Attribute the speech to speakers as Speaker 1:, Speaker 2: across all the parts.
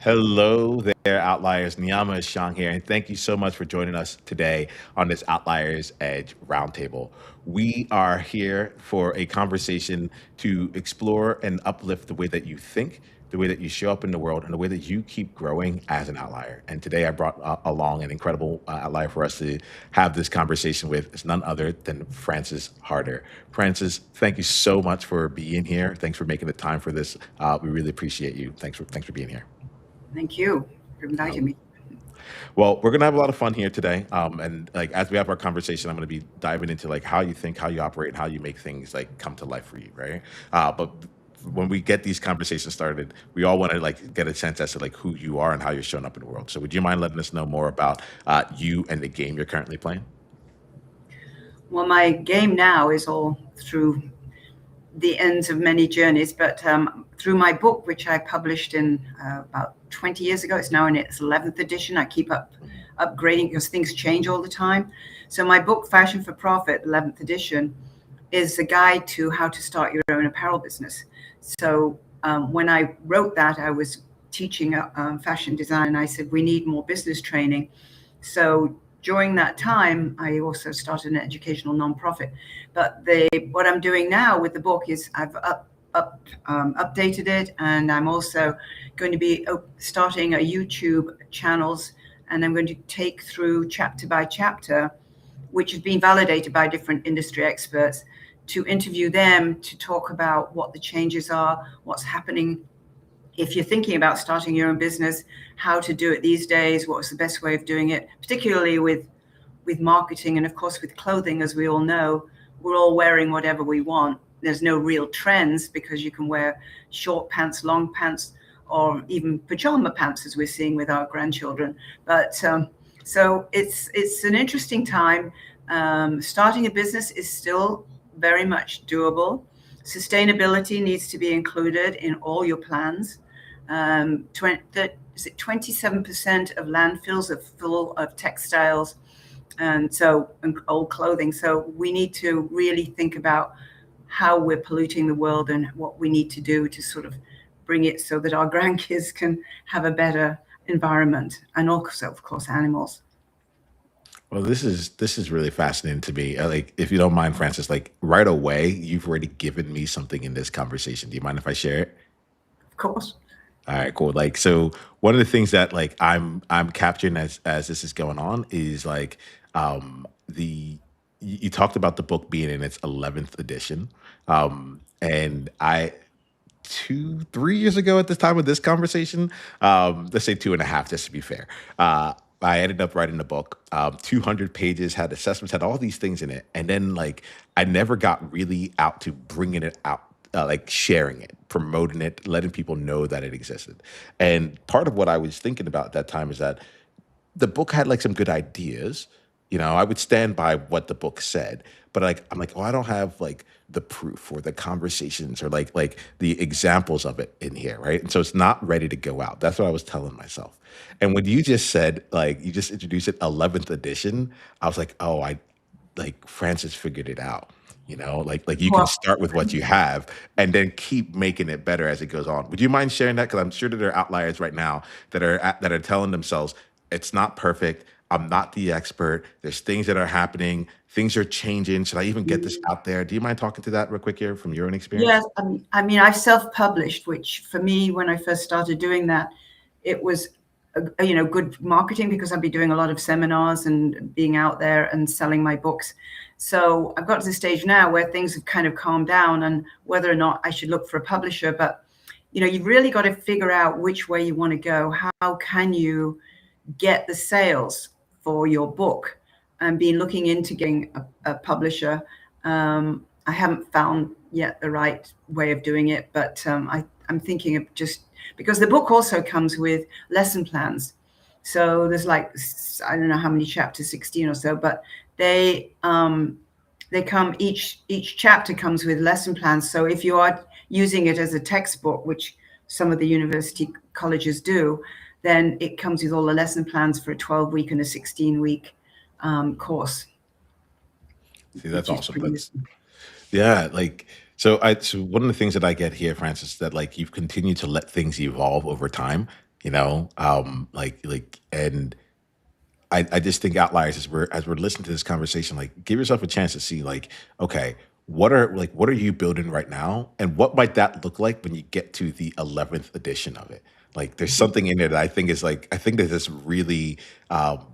Speaker 1: Hello there, Outliers. Niyama is Shang here, and thank you so much for joining us today on this Outliers Edge Roundtable. We are here for a conversation to explore and uplift the way that you think, the way that you show up in the world, and the way that you keep growing as an outlier. And today I brought along an incredible outlier for us to have this conversation with. It's none other than Francis Harder. Francis, thank you so much for being here. Thanks for making the time for this. We really appreciate you. Thanks for being here.
Speaker 2: Thank you for
Speaker 1: Um,
Speaker 2: inviting me.
Speaker 1: well, we're gonna have a lot of fun here today, and like as we have our conversation, I'm gonna be diving into like how you think, how you operate, and how you make things like come to life for you, right? But when we get these conversations started, we all want to like get a sense as to like who you are and how you're showing up in the world. So, would you mind letting us know more about you and the game you're currently playing?
Speaker 2: Well, my game now is all through the ends of many journeys, but through my book, which I published in about 20 years ago, it's now in its 11th edition. I keep upgrading because things change all the time. So my book, Fashion for Profit, 11th edition, is a guide to how to start your own apparel business. So when I wrote that, I was teaching fashion design, and I said, we need more business training. So during that time, I also started an educational nonprofit. But what I'm doing now with the book is I've updated it, and I'm also going to be starting a YouTube channels, and I'm going to take through chapter by chapter, which has been validated by different industry experts, to interview them to talk about what the changes are, what's happening if you're thinking about starting your own business, how to do it these days, what's the best way of doing it, particularly with marketing and of course with clothing. As we all know, we're all wearing whatever we want. There's no real trends because you can wear short pants, long pants, or even pajama pants, as we're seeing with our grandchildren. But so it's an interesting time. Starting a business is still very much doable. Sustainability needs to be included in all your plans. Is it 27% of landfills are full of textiles and old clothing. So we need to really think about how we're polluting the world and what we need to do to sort of bring it so that our grandkids can have a better environment, and also, of course, animals.
Speaker 1: Well, this is really fascinating to me. Like, if you don't mind, Francis, like right away, you've already given me something in this conversation. Do you mind if I share it?
Speaker 2: Of course.
Speaker 1: All right, cool. Like, so one of the things that like I'm capturing as this is going on is like the you talked about the book being in its 11th edition, and I 3 years ago at this time of this conversation, let's say two and a half, just to be fair. I ended up writing a book, 200 pages, had assessments, had all these things in it. And then, like, I never got really out to bringing it out, like sharing it, promoting it, letting people know that it existed. And part of what I was thinking about at that time is that the book had like some good ideas. I would stand by what the book said, but like I'm like, oh, I don't have like the proof or the conversations or like the examples of it in here, right? And so it's not ready to go out. That's what I was telling myself. And when you just said like you just introduced it 11th edition, I was like, oh, I like Francis figured it out. Like you can
Speaker 2: Well,
Speaker 1: start with what you have and then keep making it better as it goes on. Would you mind sharing that? Because I'm sure that there are outliers right now that are telling themselves it's not perfect. I'm not the expert. There's things that are happening. Things are changing. Should I even get this out there? Do you mind talking to that real quick here from your own experience?
Speaker 2: yes, I mean, I've self-published, which for me, when I first started doing that, it was, good marketing because I'd be doing a lot of seminars and being out there and selling my books. So I've got to the stage now where things have kind of calmed down and whether or not I should look for a publisher. But, you've really got to figure out which way you want to go. How can you get the sales for your book? And been looking into getting a publisher. I haven't found yet the right way of doing it, but I'm thinking of just because the book also comes with lesson plans. So there's like, I don't know how many chapters, 16 or so, but they come, each chapter comes with lesson plans. So if you are using it as a textbook, which some of the university colleges do, then it comes with all the lesson plans for a 12-week and a 16-week course,
Speaker 1: See, that's
Speaker 2: which is
Speaker 1: awesome.
Speaker 2: pretty
Speaker 1: That's Yeah, like so one of the things that I get here, Francis, that like you've continued to let things evolve over time. And I just think outliers as we're listening to this conversation, like give yourself a chance to see like, okay, what are you building right now? And what might that look like when you get to the 11th edition of it? Like there's something in there that I think is like, I think that this really um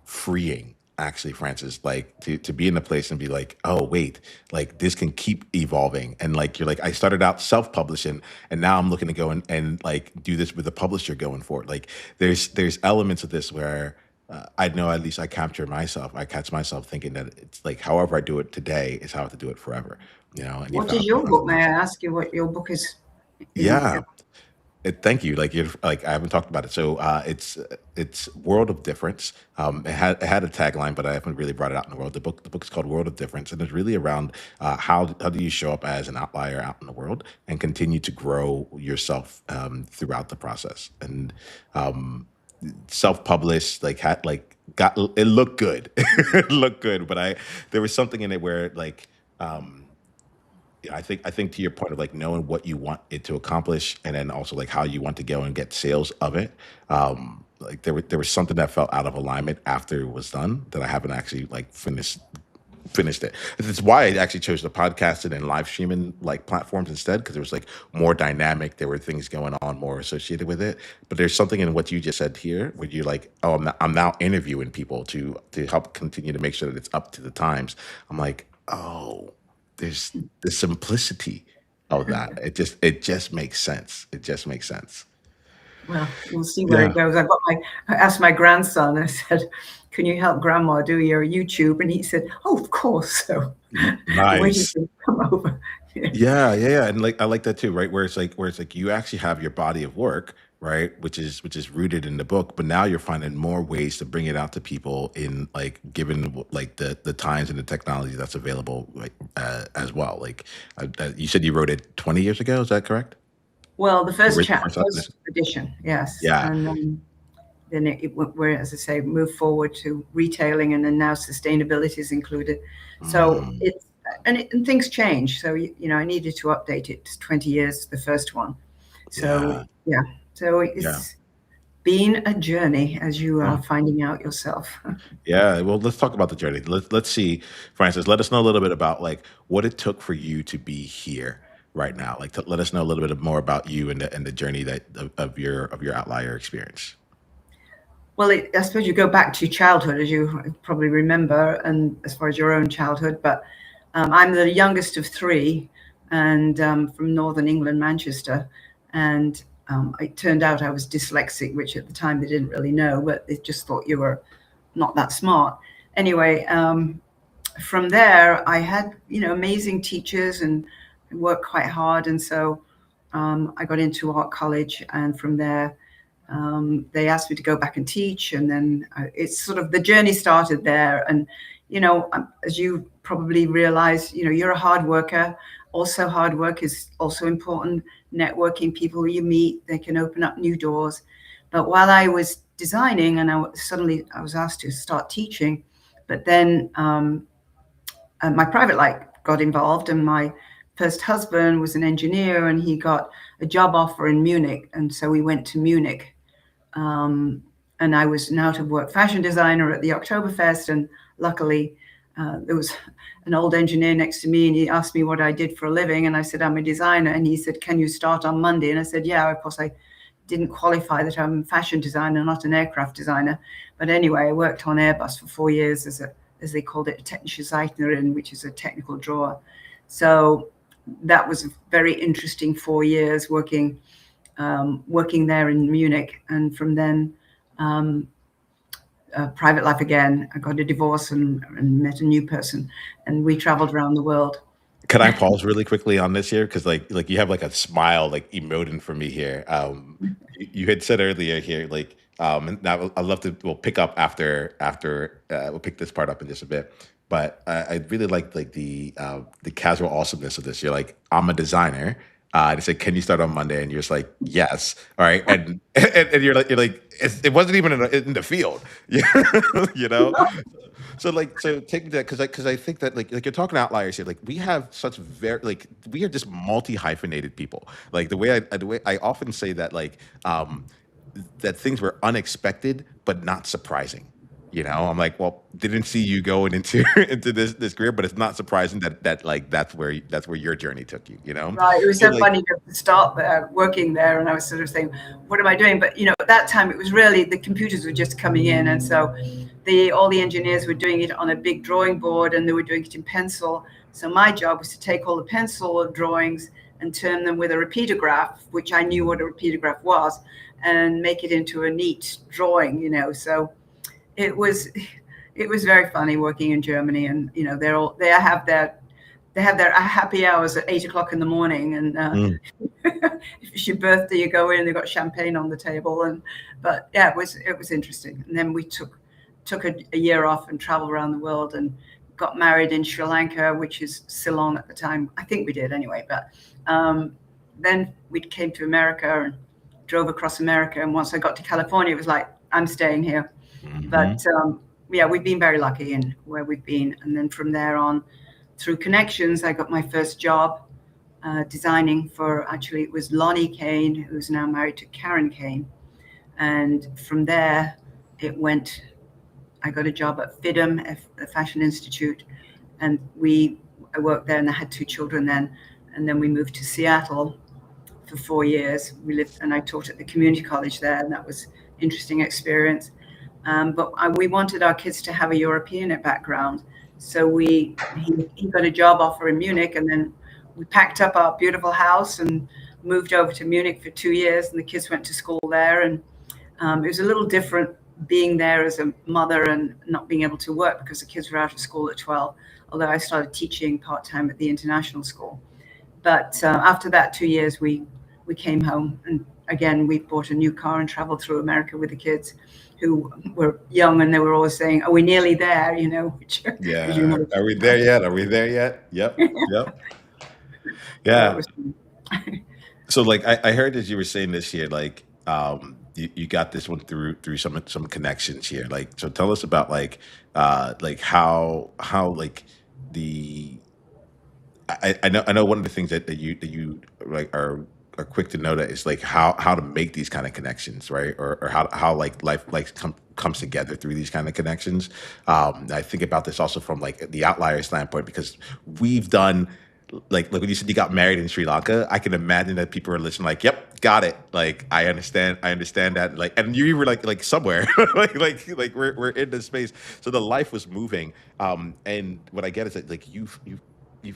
Speaker 1: freeing actually, Francis, like to be in the place and be like, oh wait, like this can keep evolving. And like you're like, I started out self-publishing and now I'm looking to go and like do this with a publisher going forward. Like there's elements of this where I know at least I catch myself thinking that it's like however I do it today is how I have to do it forever, and you
Speaker 2: What is
Speaker 1: found
Speaker 2: your book? May I ask you what your book is in?
Speaker 1: yeah. Thank you. Like you're like I haven't talked about it. So it's World of Difference. It had a tagline, but I haven't really brought it out in the world. The book's called World of Difference, and it's really around how do you show up as an outlier out in the world and continue to grow yourself throughout the process. And um, self-published, like had like got it looked good, it looked good, but I there was something in it where like. Yeah, I think to your point of like knowing what you want it to accomplish, and then also like how you want to go and get sales of it. Like there was something that felt out of alignment after it was done that I haven't actually like finished it. It's why I actually chose the podcasting and live streaming like platforms instead because it was like more dynamic. There were things going on more associated with it. But there's something in what you just said here where you're like, oh, I'm now interviewing people to help continue to make sure that it's up to the times. I'm like, oh, there's the simplicity of that. It just makes sense. It just makes sense.
Speaker 2: Well, we'll see where it
Speaker 1: Yeah.
Speaker 2: goes. I asked my grandson, I said, can you help grandma do your YouTube? And he said, oh, of course. So I'm waiting
Speaker 1: Nice.
Speaker 2: for him to come over. Yeah.
Speaker 1: Yeah, yeah, yeah, and like I like that too, right? Where it's like you actually have your body of work, right? Which is rooted in the book, but now you're finding more ways to bring it out to people in like given like the times and the technology that's available, like as well. Like you said, you wrote it 20 years ago. Is that correct?
Speaker 2: Well, the first
Speaker 1: First
Speaker 2: first
Speaker 1: edition?
Speaker 2: edition, yes.
Speaker 1: Yeah.
Speaker 2: And then it went where, as I say, moved forward to retailing, and then now sustainability is included. So
Speaker 1: Mm,
Speaker 2: and things change. So I needed to update it. It's 20 years, the first one. So
Speaker 1: yeah.
Speaker 2: yeah, so
Speaker 1: Yeah.
Speaker 2: it's been a journey as you
Speaker 1: Yeah.
Speaker 2: are finding out yourself.
Speaker 1: Yeah, well, let's talk about the journey. Let's see, Francis. Let us know a little bit about like what it took for you to be here right now. Like, let us know a little bit more about you and the journey that of your outlier experience.
Speaker 2: Well, I suppose you go back to childhood, as you probably remember, and as far as your own childhood. But I'm the youngest of three, and from northern England, Manchester. And it turned out I was dyslexic, which at the time they didn't really know, but they just thought you were not that smart. Anyway, from there, I had amazing teachers and worked quite hard, and so I got into art college, and from there they asked me to go back and teach, and then it's sort of the journey started there. And as you probably realize, you're a hard worker. Also, hard work is also important. Networking, people you meet, they can open up new doors. But while I was designing, and suddenly I was asked to start teaching, but then my private life got involved, and my first husband was an engineer, and he got a job offer in Munich, and so we went to Munich. And I was an out of work fashion designer at the Oktoberfest. And luckily, there was an old engineer next to me, and he asked me what I did for a living. And I said, I'm a designer. And he said, can you start on Monday? And I said, yeah, of course. I didn't qualify that I'm a fashion designer, not an aircraft designer. But anyway, I worked on Airbus for 4 years as they called it, a technische Zeichnerin, which is a technical drawer. So that was a very interesting 4 years working there in Munich. And from then, um, private life again. I got a divorce and met a new person, and we traveled around the world.
Speaker 1: Can I pause really quickly on this here? Because like you have like a smile like emoting for me here. You had said earlier here like and now I'd love to we'll pick up after we'll pick this part up in just a bit. But I really like the casual awesomeness of this. You're like, I'm a designer. They said, "Can you start on Monday?" And you're just like, "Yes." All right, and you're like, it wasn't even in the field, you know. So take me to that because I think that like you're talking outliers here. Like we have such very like we are just multi hyphenated people. Like the way I often say that like that things were unexpected but not surprising. You know, I'm like, well, didn't see you going into into this career, but it's not surprising that like that's where your journey took you. You know,
Speaker 2: Right. It was
Speaker 1: so
Speaker 2: so
Speaker 1: like,
Speaker 2: funny to start there, working there, and I was sort of saying, "What am I doing?" But at that time, it was really the computers were just coming in, and so the all the engineers were doing it on a big drawing board, and they were doing it in pencil. So my job was to take all the pencil drawings and turn them with a repeatograph, which I knew what a repeatograph was, and make it into a neat drawing. So it was it was very funny working in Germany, and they have their happy hours at 8 o'clock in the morning, and
Speaker 1: mm,
Speaker 2: if it's your birthday, you go in. They've got champagne on the table, but yeah, it was interesting. And then we took a year off and traveled around the world and got married in Sri Lanka, which is Ceylon at the time. I think we did anyway. But then we came to America and drove across America. And once I got to California, it was like, I'm staying here. But
Speaker 1: mhm.
Speaker 2: yeah, we've been very lucky in where we've been. And then from there on, through connections, I got my first job designing for, actually, it was Lonnie Kane, who's now married to Karen Kane. And from there, it went, I got a job at FIDM, the Fashion Institute. And I worked there, and I had two children then. And then we moved to Seattle for 4 years. We lived, and I taught at the community college there, and that was interesting experience. But we wanted our kids to have a European background, so he got a job offer in Munich, and then we packed up our beautiful house and moved over to Munich for 2 years, and the kids went to school there, and it was a little different being there as a mother and not being able to work because the kids were out of school at 12. Although I started teaching part time at the international school, but after that 2 years, we came home, and again we bought a new car and traveled through America with the kids, who were young, and they were always saying, "Are we nearly there?" Which, as you
Speaker 1: Yeah.
Speaker 2: know,
Speaker 1: Are we there yet? Are we there yet? Yep. Yep.
Speaker 2: so it
Speaker 1: Yeah.
Speaker 2: was.
Speaker 1: So like I heard that you were saying this here, like you got this one through some connections here. Like so tell us about like how like the I know one of the things that you like are quick to know that is like how to make these kind of connections, right? Or how like life like comes together through these kind of connections. I think about this also from like the outlier standpoint because we've done like when you said you got married in Sri Lanka, I can imagine that people are listening like, "Yep, got it." Like I understand that. Like, and you were like somewhere, like we're in this space. So the life was moving. And what I get is that like you've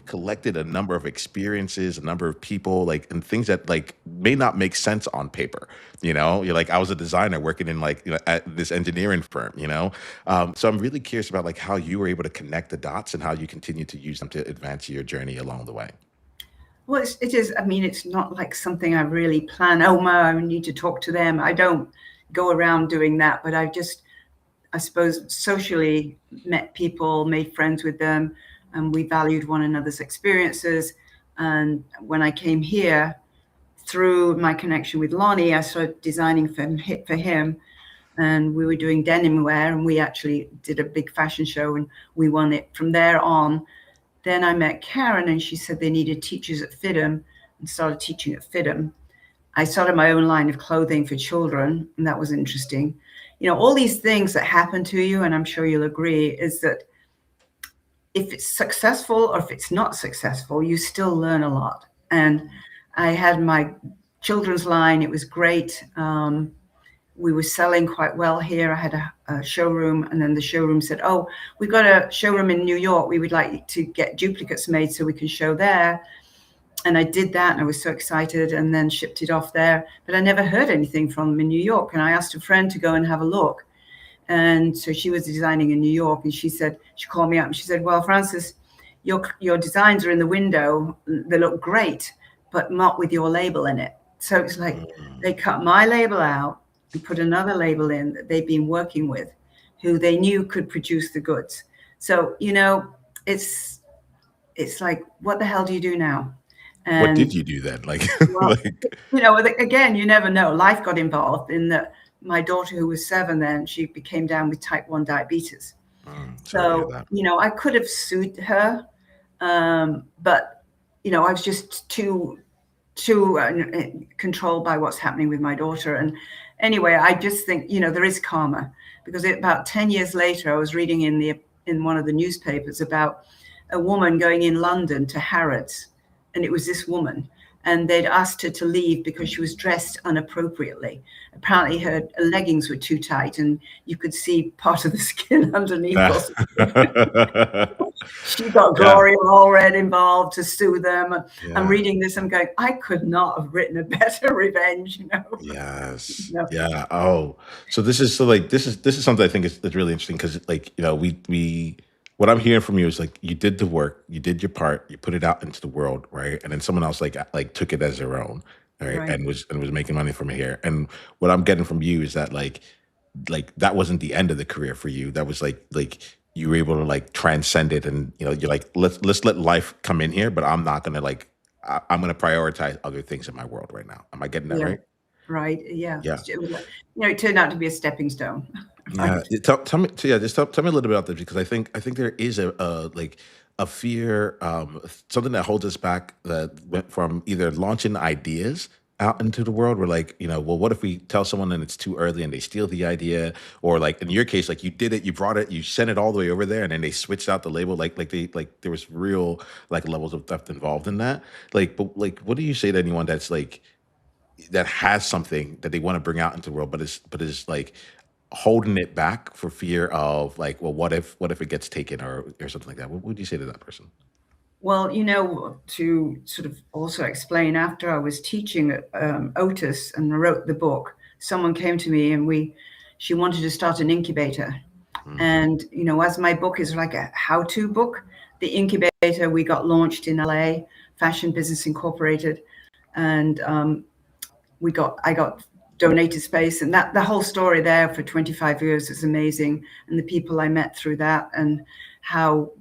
Speaker 1: collected a number of experiences, a number of people, like and things that like may not make sense on paper. You know, you're like I was a designer working in like at this engineering firm. So I'm really curious about like how you were able to connect the dots and how you continue to use them to advance your journey along the way.
Speaker 2: Well, it is. I mean, it's not like something I really plan. Oh, my, I need to talk to them. I don't go around doing that, but I suppose, socially met people, made friends with them, and we valued one another's experiences. And when I came here, through my connection with Lonnie, I started designing for him, and we were doing denim wear, and we actually did a big fashion show, and we won it. From there on, then I met Karen, and she said they needed teachers at FIDM, and started teaching at FIDM. I started my own line of clothing for children, and that was interesting. All these things that happen to you, and I'm sure you'll agree, is that if it's successful or if it's not successful, you still learn a lot. And I had my children's line. It was great. We were selling quite well here. I had a showroom, and then the showroom said, "Oh, we've got a showroom in New York. We would like to get duplicates made so we can show there." And I did that, and I was so excited, and then shipped it off there. But I never heard anything from them in New York. And I asked a friend to go and have a look. And so she was designing in New York, and she called me up and she said, "Well, Frances, your designs are in the window. They look great, but not with your label in it." So it's like
Speaker 1: Mm.
Speaker 2: they cut my label out and put another label in that they've been working with, who they knew could produce the goods. So, it's like, what the hell do you do now?
Speaker 1: What did
Speaker 2: And
Speaker 1: you do then? Like,
Speaker 2: well,
Speaker 1: like,
Speaker 2: again, you never know. Life got involved in that. My daughter, who was 7 then, she became down with type 1 diabetes.
Speaker 1: sorry to hear
Speaker 2: So,
Speaker 1: that.
Speaker 2: I could have sued her, but, I was just too controlled by what's happening with my daughter. And anyway, I just think, there is karma, because about 10 years later, I was reading in one of the newspapers about a woman going in London to Harrods, and it was this woman, and they'd asked her to leave because she was dressed inappropriately. Apparently her leggings were too tight and you could see part of the skin underneath or something. She got
Speaker 1: Yeah.
Speaker 2: Gloria Allred involved to sue them.
Speaker 1: Yeah.
Speaker 2: I'm reading this, I'm going, I could not have written a better revenge,
Speaker 1: Yes.
Speaker 2: No.
Speaker 1: Yeah. Oh, so this is this is something I think is really interesting because like we what I'm hearing from you is like you did the work, you did your part, you put it out into the world, right? And then someone else like took it as their own, right?
Speaker 2: Right.
Speaker 1: And was making money from it here. And what I'm getting from you is that like that wasn't the end of the career for you. That was like you were able to like transcend it, and you're like let's let life come in here, but I'm not gonna I'm gonna prioritize other things in my world right now. Am I getting that
Speaker 2: Yeah.
Speaker 1: right?
Speaker 2: Right. Yeah.
Speaker 1: Yeah.
Speaker 2: It was it turned out to be a stepping stone.
Speaker 1: Yeah,
Speaker 2: Right.
Speaker 1: tell me, so yeah, just tell me a little bit about this because I think there is a like a fear, something that holds us back that went from either launching ideas out into the world. We're like, well, what if we tell someone and it's too early and they steal the idea, or like in your case, like you did it, you brought it, you sent it all the way over there, and then they switched out the label, like there was real like levels of theft involved in that. Like, but like, what do you say to anyone that's like that has something that they want to bring out into the world, but is like holding it back for fear of like, well, what if it gets taken or something like that? What would you say to that person?
Speaker 2: Well, to sort of also explain, after I was teaching at Otis and I wrote the book, someone came to me and she wanted to start an incubator.
Speaker 1: Mm.
Speaker 2: And, as my book is like a how-to book, the incubator, we got launched in LA, Fashion Business Incorporated. And I got donated space, and that the whole story there for 25 years is amazing. And the people I met through that, and how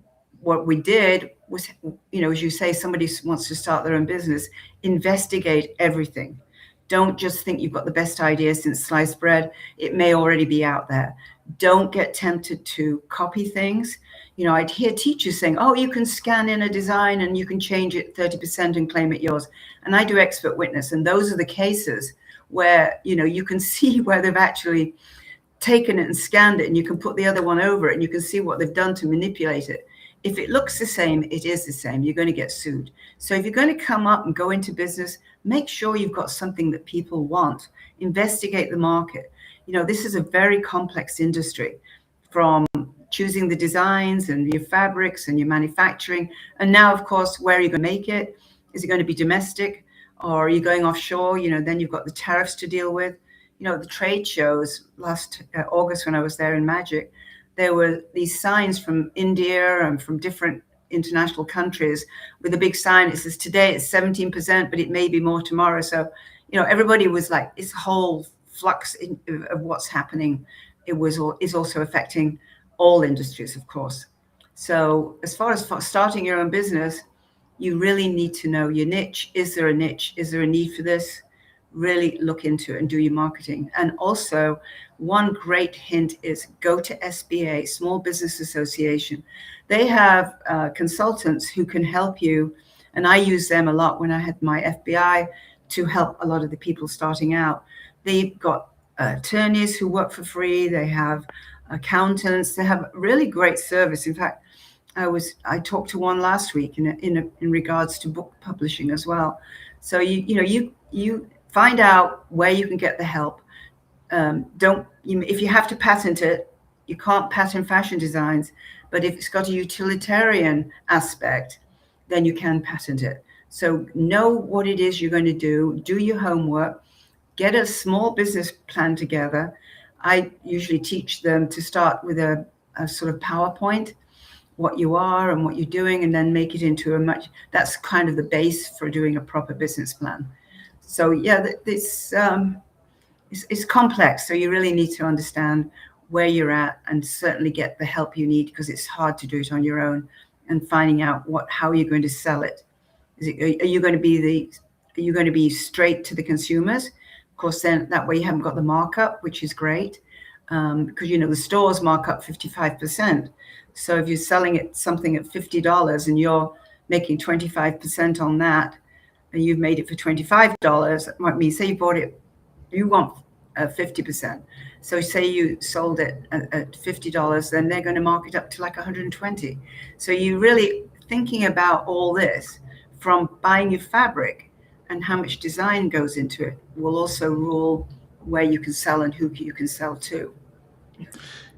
Speaker 2: what we did was, as you say, somebody wants to start their own business, investigate everything. Don't just think you've got the best idea since sliced bread. It may already be out there. Don't get tempted to copy things. I'd hear teachers saying, oh, you can scan in a design and you can change it 30% and claim it yours. And I do expert witness. And those are the cases where, you can see where they've actually taken it and scanned it, and you can put the other one over it and you can see what they've done to manipulate it. If it looks the same, it is the same. You're going to get sued. So if you're going to come up and go into business, make sure you've got something that people want. Investigate the market. This is a very complex industry, from choosing the designs and your fabrics and your manufacturing. And now, of course, where are you going to make it? Is it going to be domestic, or are you going offshore? Then you've got the tariffs to deal with. The trade shows last August when I was there in Magic, there were these signs from India and from different international countries with a big sign. It says today it's 17%, but it may be more tomorrow. So, everybody was like, this whole flux of what's happening. Is also affecting all industries, of course. So as far as starting your own business, you really need to know your niche. Is there a niche? Is there a need for this? Really look into it and do your marketing. And also, one great hint is go to SBA, Small Business Association. They have consultants who can help you. And I use them a lot when I had my FBI to help a lot of the people starting out. They've got attorneys who work for free. They have accountants. They have really great service. In fact, I talked to one last week in regards to book publishing as well. So you find out where you can get the help. If you have to patent it, you can't patent fashion designs. But if it's got a utilitarian aspect, then you can patent it. So know what it is you're going to do your homework, get a small business plan together. I usually teach them to start with a sort of PowerPoint, what you are and what you're doing, and then make it into that's kind of the base for doing a proper business plan. So yeah, it's complex. So you really need to understand where you're at and certainly get the help you need, because it's hard to do it on your own, and finding out how you're going to sell it. Are you going to be straight to the consumers? Of course, then that way you haven't got the markup, which is great, because the stores mark up 55%. So if you're selling something at $50 and you're making 25% on that, and you've made it for $25, that might mean, say you bought it, you want 50%. So say you sold it at $50, then they're going to mark it up to like 120. So you really thinking about all this from buying your fabric and how much design goes into it will also rule where you can sell and who you can sell to.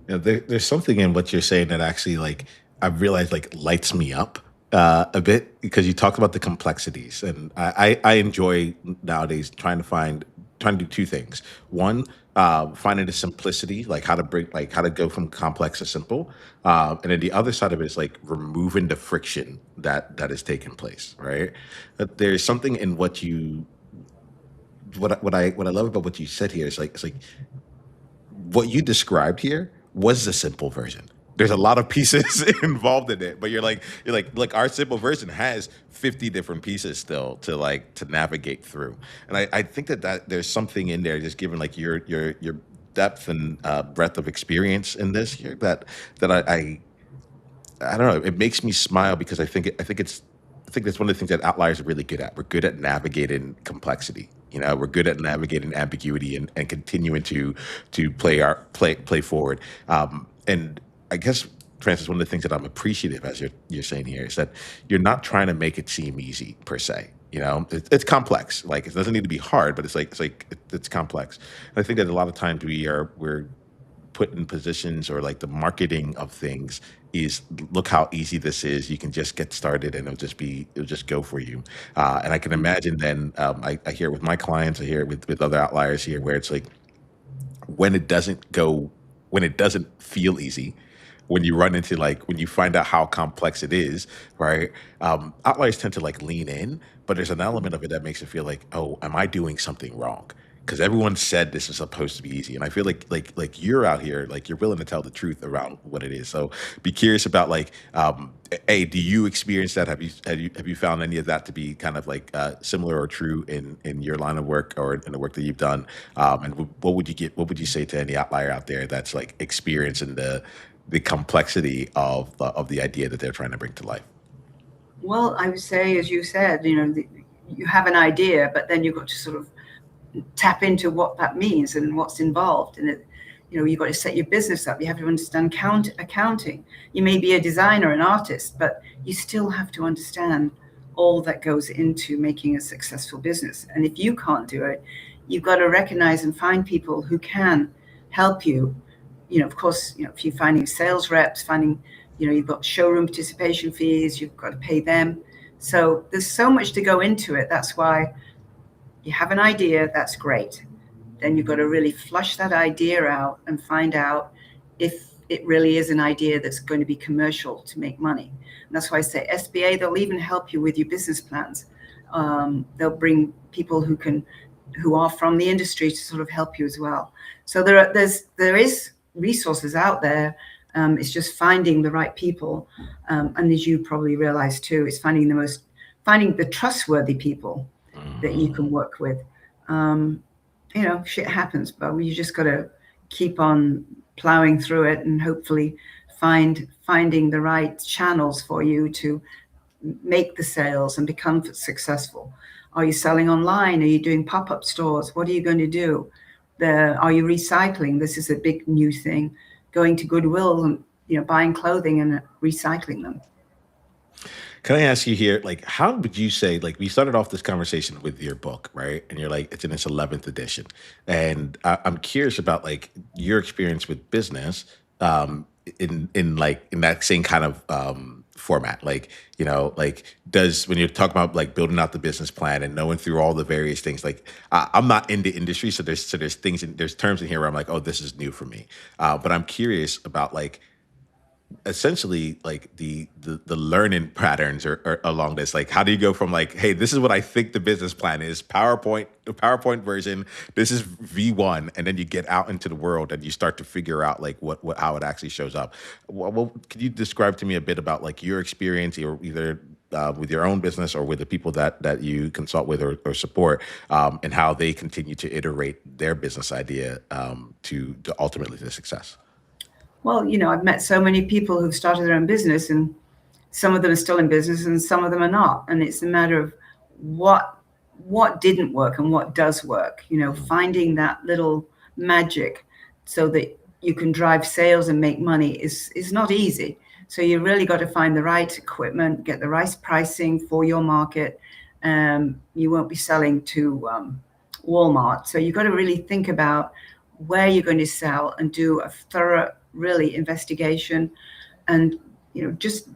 Speaker 1: There's something in what you're saying that actually, like, I've realized, like, lights me up a bit because you talked about the complexities, and I enjoy nowadays trying to do two things. One, finding the simplicity, like how to go from complex to simple, and then the other side of it is like removing the friction that is taking place, right? There's something in what I love about what you said here is like it's like what you described here was the simple version. There's a lot of pieces involved in it, but you're like our simple version has 50 different pieces still to navigate through. And I think that there's something in there just given like your depth and breadth of experience in this here that I don't know. It makes me smile because I think that's one of the things that Outliers are really good at. We're good at navigating complexity. We're good at navigating ambiguity and continuing to play forward. And I guess, Francis, one of the things that I'm appreciative as you're saying here is that you're not trying to make it seem easy per se. It's complex. Like it doesn't need to be hard, but it's complex. And I think that a lot of times we're put in positions or like the marketing of things is look how easy this is. You can just get started and it'll just go for you. And I can imagine then I hear it with my clients, I hear it with other outliers here where it's like when it doesn't go when it doesn't feel easy, when you run into like when you find out how complex it is, right? Outliers tend to like lean in, but there's an element of it that makes it feel like, oh, am I doing something wrong? Because everyone said this is supposed to be easy, and I feel like you're out here, like you're willing to tell the truth around what it is. So, be curious about like, a, do you experience that? Have you found any of that to be kind of like similar or true in your line of work or in the work that you've done? And what would you say to any outlier out there that's like experiencing the complexity of the idea that they're trying to bring to life?
Speaker 2: Well, I would say, as you said, you have an idea, but then you've got to sort of tap into what that means and what's involved in it. You've got to set your business up. You have to understand accounting. You may be a designer, an artist, but you still have to understand all that goes into making a successful business. And if you can't do it, you've got to recognize and find people who can help you. Of course, if you're finding sales reps, you've got showroom participation fees, you've got to pay them. So there's so much to go into it. That's why you have an idea, that's great. Then you've got to really flush that idea out and find out if it really is an idea that's going to be commercial to make money. And that's why I say SBA, they'll even help you with your business plans. They'll bring people who are from the industry to sort of help you as well. So there is resources out there. It's just finding the right people. And as you probably realize too, it's finding the trustworthy people that you can work with. Shit happens, but you just got to keep on plowing through it and hopefully finding the right channels for you to make the sales and become successful. Are you selling online? Are you doing pop-up stores? What are you going to do? Are you recycling? This is a big new thing. Going to Goodwill and buying clothing and recycling them.
Speaker 1: Can I ask you here, like, how would you say, like, we started off this conversation with your book, right? And you're like, it's in its 11th edition. And I'm curious about, like, your experience with business in that same kind of format. Like, like, when you're talking about, like, building out the business plan and knowing through all the various things, like, I'm not in the industry, so there's things, there's terms in here where I'm like, oh, this is new for me. But I'm curious about, like, essentially like the learning patterns are along this. Like how do you go from like, hey, this is what I think the business plan is, the PowerPoint version, this is V1, and then you get out into the world and you start to figure out like what how it actually shows up. Could you describe to me a bit about like your experience or either with your own business or with the people that you consult with or support, and how they continue to iterate their business idea to ultimately to success?
Speaker 2: Well, I've met so many people who've started their own business, and some of them are still in business and some of them are not. And it's a matter of what didn't work and what does work, finding that little magic so that you can drive sales and make money is not easy. So you really got to find the right equipment, get the right pricing for your market. You won't be selling to Walmart. So you've got to really think about where you're going to sell and do a thorough, really investigation, and just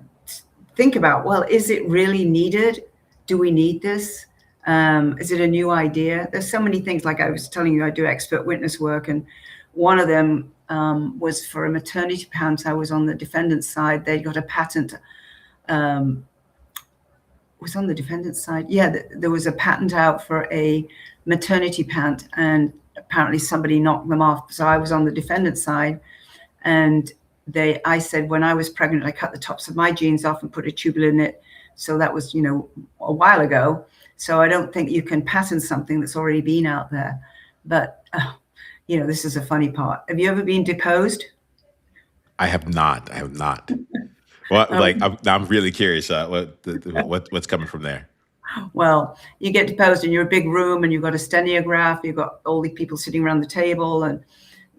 Speaker 2: think about, well, is it really needed? Do we need this? Is it a new idea? There's so many things. Like I was telling you, I do expert witness work, and one of them was for a maternity pants. I was on the defendant's side. They got a patent. Was on the defendant's side. Yeah, there was a patent out for a maternity pant, and apparently somebody knocked them off. So I was on the defendant's side, and I said, when I was pregnant, I cut the tops of my jeans off and put a tubule in it. So that was, a while ago. So I don't think you can patent something that's already been out there. But, this is a funny part. Have you ever been deposed?
Speaker 1: I have not. I have not. Well,
Speaker 2: Um,
Speaker 1: I'm really curious. What's coming from there?
Speaker 2: well, you get deposed in your big room, and you've got a stenograph. You've got all the people sitting around the table, and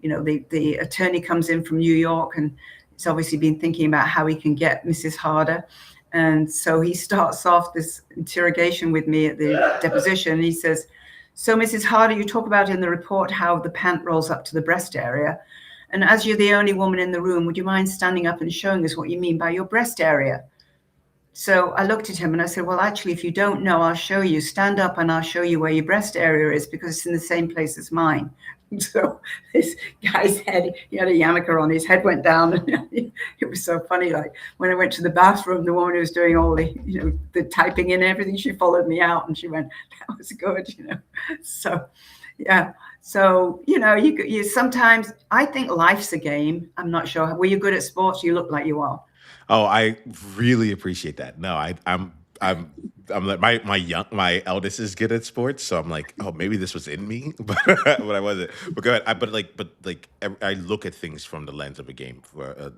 Speaker 2: the attorney comes in from New York, and he's obviously been thinking about how he can get Mrs. Harder. And so he starts off this interrogation with me at the deposition. And he says, so Mrs. Harder, you talk about in the report how the pant rolls up to the breast area. And as you're the only woman in the room, would you mind standing up and showing us what you mean by your breast area? So I looked at him and I said, well, actually, if you don't know, I'll show you. Stand up and I'll show you where your breast area is, because it's in the same place as mine. So this guy's head, he had a yarmulke on, his head went down. And it was so funny. Like when I went to the bathroom, the woman who was doing all the typing in and everything, she followed me out and she went, that was good. So, yeah. So, you sometimes, I think life's a game. I'm not sure. Were you good at sports? You look like you are.
Speaker 1: Oh, I really appreciate that. No, I'm I'm like my eldest is good at sports, so I'm like, oh, maybe this was in me, but I wasn't. But go ahead. I look at things from the lens of a game.
Speaker 2: Yeah.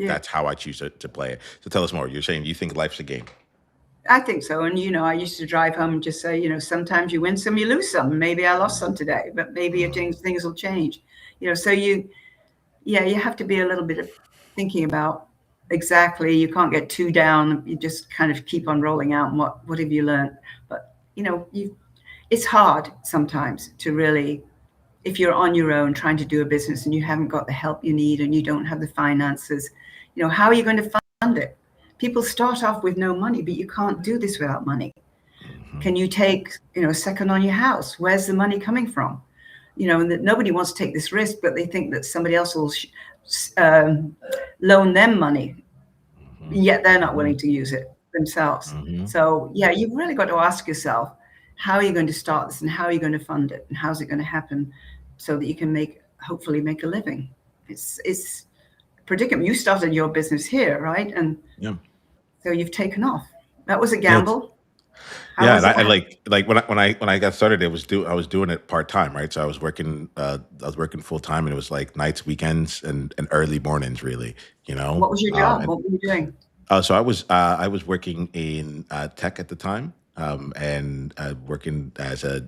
Speaker 1: That's how I choose to play it. So tell us more. You're saying you think life's a game.
Speaker 2: I think so. And, I used to drive home and just say, sometimes you win some, you lose some. Maybe I lost some today, but maybe things will change. So you have to be a little bit of thinking about exactly. You can't get too down. You just kind of keep on rolling out. And what have you learned? But, it's hard sometimes to really, if you're on your own trying to do a business and you haven't got the help you need and you don't have the finances, how are you going to fund it? People start off with no money, but you can't do this without money.
Speaker 1: Hmm.
Speaker 2: Can you take, a second on your house? Where's the money coming from? And that nobody wants to take this risk, but they think that somebody else will loan them money,
Speaker 1: Hmm.
Speaker 2: yet they're not
Speaker 1: Hmm.
Speaker 2: willing to use it themselves.
Speaker 1: Hmm.
Speaker 2: So, yeah, you've really got to ask yourself, how are you going to start this and how are you going to fund it and how's it going to happen so that you can hopefully make a living? It's predicament. You started your business here, right? And
Speaker 1: Yeah.
Speaker 2: so you've taken off. That was a
Speaker 1: Yeah.
Speaker 2: gamble. How
Speaker 1: Yeah,
Speaker 2: was
Speaker 1: and
Speaker 2: it?
Speaker 1: I like when I got started, I was doing it part time, right? So I was working full time, and it was like nights, weekends, and early mornings, really. You know,
Speaker 2: What was your job?
Speaker 1: and
Speaker 2: What were you doing?
Speaker 1: so I was working in tech at the time, and working as a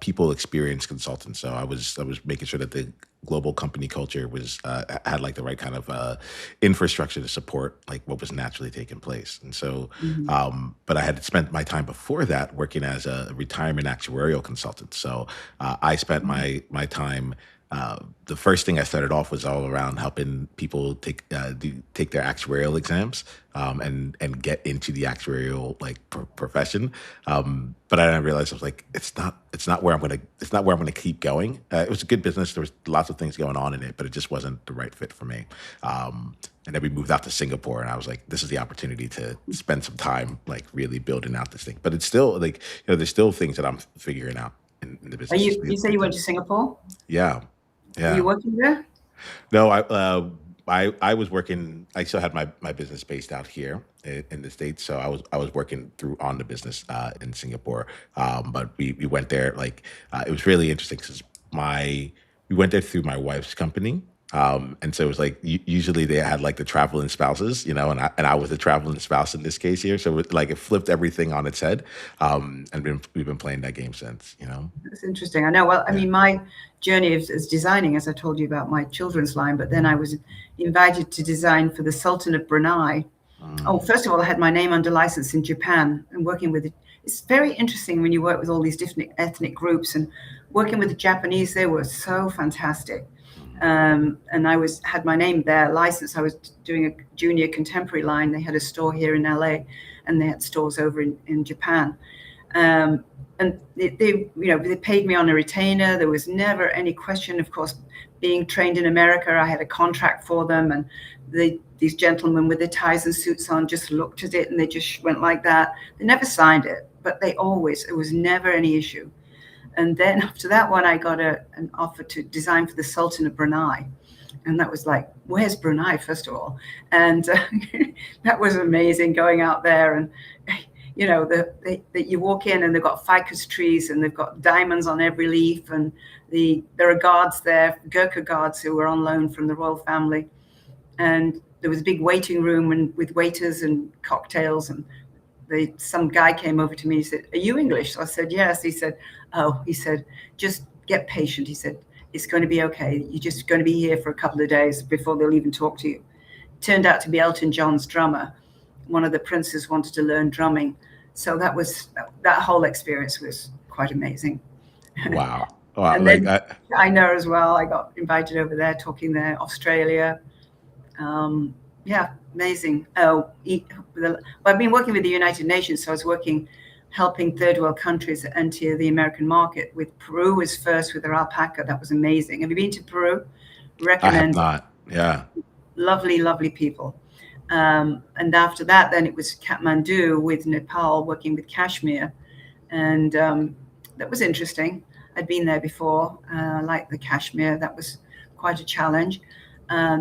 Speaker 1: people experience consultant. So I was making sure that the global company culture was had like the right kind of infrastructure to support like what was naturally taking place. And so,
Speaker 2: Mhm.
Speaker 1: but I had spent my time before that working as a retirement actuarial consultant. So I spent my time. The first thing I started off was all around helping people take their actuarial exams, and get into the actuarial like profession. But I didn't realize I was like, it's not where I'm gonna keep going. It was a good business. There was lots of things going on in it, but it just wasn't the right fit for me. And then we moved out to Singapore, and I was like, this is the opportunity to spend some time like really building out this thing. But it's still like there's still things that I'm figuring out in the
Speaker 2: Are
Speaker 1: business.
Speaker 2: you say you went to Singapore?
Speaker 1: Yeah,
Speaker 2: Are you
Speaker 1: yeah.
Speaker 2: working there?
Speaker 1: No, I was working. I still had my business based out here in the states, so I was working through on the business in Singapore. But we went there like it was really interesting because my we went there through my wife's company. And so it was like usually they had like the traveling spouses, and I was the traveling spouse in this case here. So like it flipped everything on its head. And we've been playing that game since.
Speaker 2: That's interesting. I know. Well, I
Speaker 1: Yeah.
Speaker 2: mean, my journey is designing, as I told you about my children's line, but then I was invited to design for the Sultan of Brunei. Oh,
Speaker 1: Mm.
Speaker 2: first of all, I had my name under license in Japan and working with it. It's very interesting when you work with all these different ethnic groups and working with the Japanese. They were so fantastic.
Speaker 1: Mhm.
Speaker 2: And I had my name there, licensed. I was doing a junior contemporary line. They had a store here in LA, and they had stores over in Japan. And they paid me on a retainer. There was never any question. Of course, being trained in America, I had a contract for them, and these gentlemen with their ties and suits on just looked at it and they just went like that. They never signed it, but it was never any issue. And then after that one, I got an offer to design for the Sultan of Brunei. And that was like, where's Brunei, first of all? And that was amazing going out there. And, you walk in and they've got ficus trees and they've got diamonds on every leaf. And there are guards there, Gurkha guards who were on loan from the royal family. And there was a big waiting room and with waiters and cocktails. And some guy came over to me and he said, "Are you English?" So I said, "Yes." He said, "Oh," he said, "just get patient." He said, "It's going to be okay. You're just going to be here for a couple of days before they'll even talk to you." Turned out to be Elton John's drummer. One of the princes wanted to learn drumming. So that whole experience was quite amazing.
Speaker 1: Wow. Wow.
Speaker 2: And
Speaker 1: Like
Speaker 2: then China as well. I got invited over there, talking there, Australia. Yeah, amazing. I've been working with the United Nations, so I was helping third world countries enter the American market. With Peru was first with their alpaca. That was amazing. Have you been to Peru?
Speaker 1: I have
Speaker 2: Recommend.
Speaker 1: not. Yeah.
Speaker 2: Lovely, lovely people. And after that, then it was Kathmandu with Nepal, working with Kashmir, and that was interesting. I'd been there before, like the Kashmir. That was quite a challenge.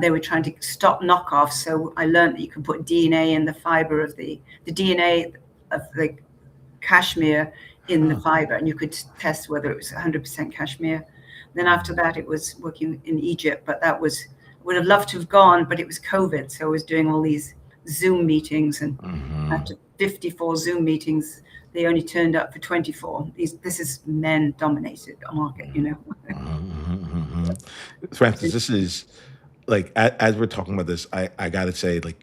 Speaker 2: They were trying to stop knockoffs, so I learned that you can put DNA in the fiber of the DNA of the cashmere in the
Speaker 1: Huh.
Speaker 2: fiber, and you could test whether it was 100% cashmere. Then after that, it was working in Egypt, but would have loved to have gone, but it was COVID, so I was doing all these Zoom meetings, and
Speaker 1: Hmm.
Speaker 2: after 54 Zoom meetings, they only turned up for 24. This is men-dominated market.
Speaker 1: Hmm. Francis, this is like as we're talking about this, I gotta say, like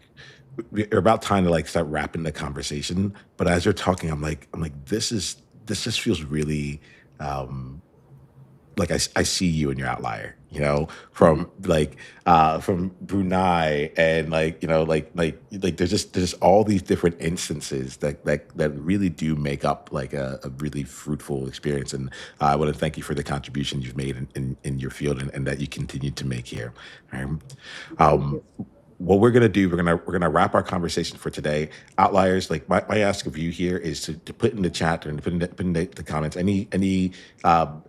Speaker 1: we're about time to like start wrapping the conversation. But as you're talking, I'm like, this just feels really um like I see you in your outlier, from Brunei, and like there's all these different instances that really do make up like a really fruitful experience. And I want to thank you for the contribution you've made in your field, and that you continue to make here. Right?
Speaker 2: Thank
Speaker 1: Um,
Speaker 2: you.
Speaker 1: what we're gonna do, we're gonna wrap our conversation for today. Outliers, like my ask of you here is to put in the chat and put in the comments any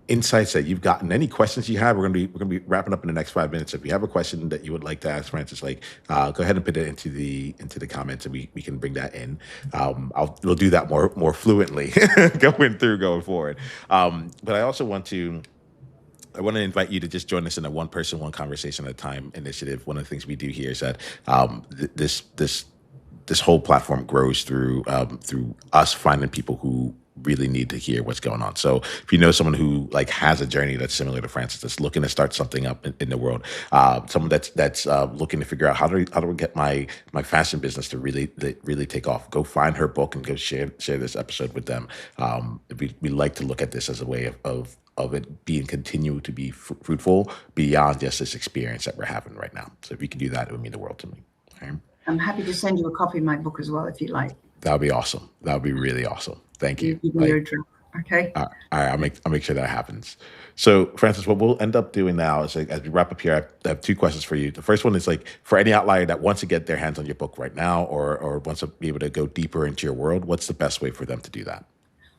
Speaker 1: insights that you've gotten, any questions you have. We're gonna be wrapping up in the next 5 minutes. If you have a question that you would like to ask Francis, like go ahead and put it into the comments, and we can bring that in. We'll do that more fluently going forward. But I want to invite you to just join us in a one person, one conversation at a time initiative. One of the things we do here is that this whole platform grows through us finding people who really need to hear what's going on. So if you know someone who like has a journey that's similar to Francis, that's looking to start something up in the world, someone that's looking to figure out how do we get my fashion business to really take off, go find her book and go share this episode with them. We like to look at this as a way of it being continue to be fruitful beyond just this experience that we're having right now. So if you can do that, it would mean the world to me. Okay?
Speaker 2: I'm happy to send you a copy of my book as well if you like.
Speaker 1: That would be awesome. That would be really awesome. Thank
Speaker 2: You
Speaker 1: you.
Speaker 2: give me your
Speaker 1: Like,
Speaker 2: address. Okay.
Speaker 1: all right, I'll make sure that happens. So, Francis, what we'll end up doing now is, like, as we wrap up here, I have two questions for you. The first one is like for any outlier that wants to get their hands on your book right now, or wants to be able to go deeper into your world. What's the best way for them to do that?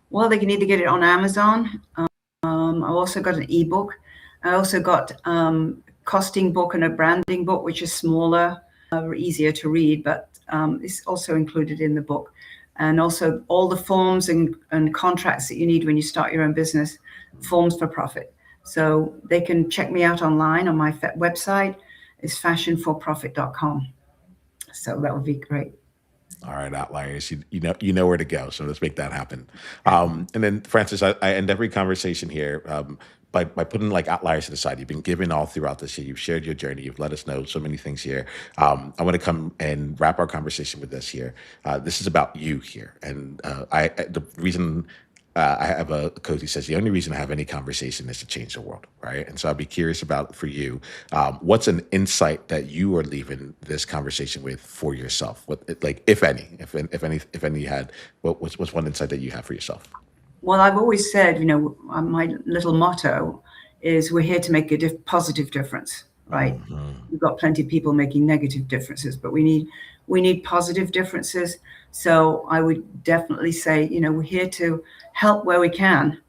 Speaker 2: Well, they can either get it on Amazon. I've also got an ebook. I also got costing book and a branding book, which is smaller, easier to read, but it's also included in the book. And also all the forms and contracts that you need when you start your own business, forms for profit. So they can check me out online on my website. is fashionforprofit.com. So that would be great.
Speaker 1: All right, outliers. You know where to go. So let's make that happen. And then, Francis, I end every conversation here by putting like outliers to the side. You've been giving all throughout this year. You've shared your journey. You've let us know so many things here. I want to come and wrap our conversation with this here. This is about you here, and the reason I have a coach who says the only reason I have any conversation is to change the world, right? And so I'd be curious about for you, what's an insight that you are leaving this conversation with for yourself? What, like, if any, if any, you had, what's one insight that you have for yourself?
Speaker 2: Well, I've always said, my little motto is we're here to make a positive difference, right?
Speaker 1: Hmm.
Speaker 2: We've got plenty of people making negative differences, but we need positive differences. So I would definitely say, we're here to help where we can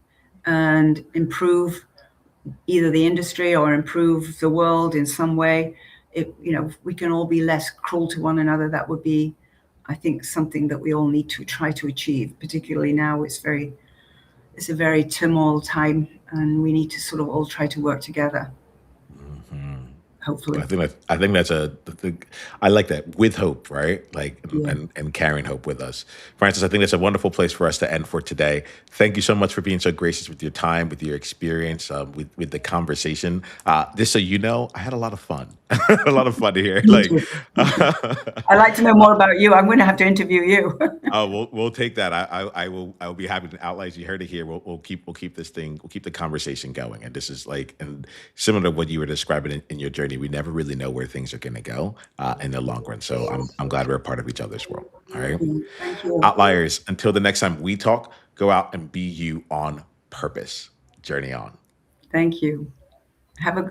Speaker 2: and improve either the industry or improve the world in some way. If we can all be less cruel to one another, that would be, I think, something that we all need to try to achieve. Particularly now, it's a very turmoil time, and we need to sort of all try to work together.
Speaker 1: Hmm.
Speaker 2: Hopefully,
Speaker 1: I think that's I like that, with hope, right? Like,
Speaker 2: yeah.
Speaker 1: and carrying hope with us. Francis, I think that's a wonderful place for us to end for today. Thank you so much for being so gracious with your time, with your experience, with the conversation. Just so you know, I had a lot of fun, a lot of fun here.
Speaker 2: Me
Speaker 1: Like,
Speaker 2: too. I'd like to know more about you. I'm going to have to interview you.
Speaker 1: we'll take that. I will be happy to outline. You heard it here. We'll keep this thing. We'll keep the conversation going. And this is like, and similar to what you were describing in your journey. We never really know where things are going to go in the long run. So I'm glad we're a part of each other's world. All right,
Speaker 2: Thank you.
Speaker 1: outliers. Until the next time we talk, go out and be you on purpose. Journey on.
Speaker 2: Thank you. Have a good